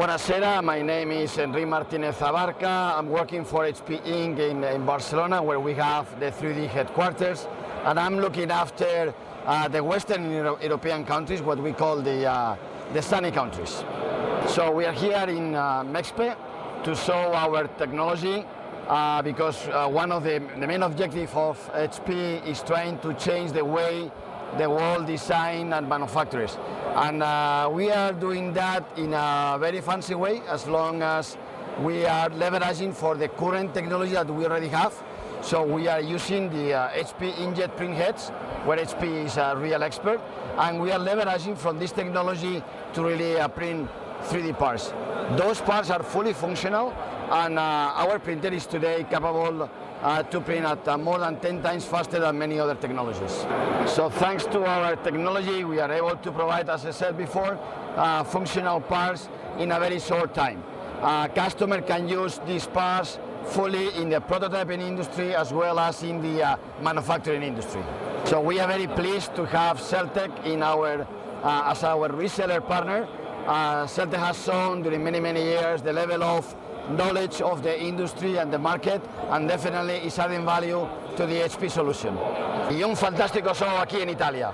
Buonasera, my name is Enric Martinez Abarca. I'm working for HP Inc. in Barcelona, where we have the 3D headquarters, and I'm looking after the Western European countries, what we call the sunny countries. So we are here in MECSPE to show our technology because one of the main objectives of HP is trying to change the way the world design and manufactures. And we are doing that in a very fancy way, as long as we are leveraging for the current technology that we already have. So we are using the HP inkjet print heads, where HP is a real expert, and we are leveraging from this technology to really print 3D parts. Those parts are fully functional, and our printer is today capable to print at more than 10 times faster than many other technologies. So thanks to our technology, we are able to provide, as I said before, functional parts in a very short time. Customer can use these parts fully in the prototyping industry as well as in the manufacturing industry. So we are very pleased to have Scelta in as our reseller partner. Scelta has shown during many years the level of knowledge of the industry and the market, and definitely is adding value to the HP solution. Y un fantástico show aquí en Italia.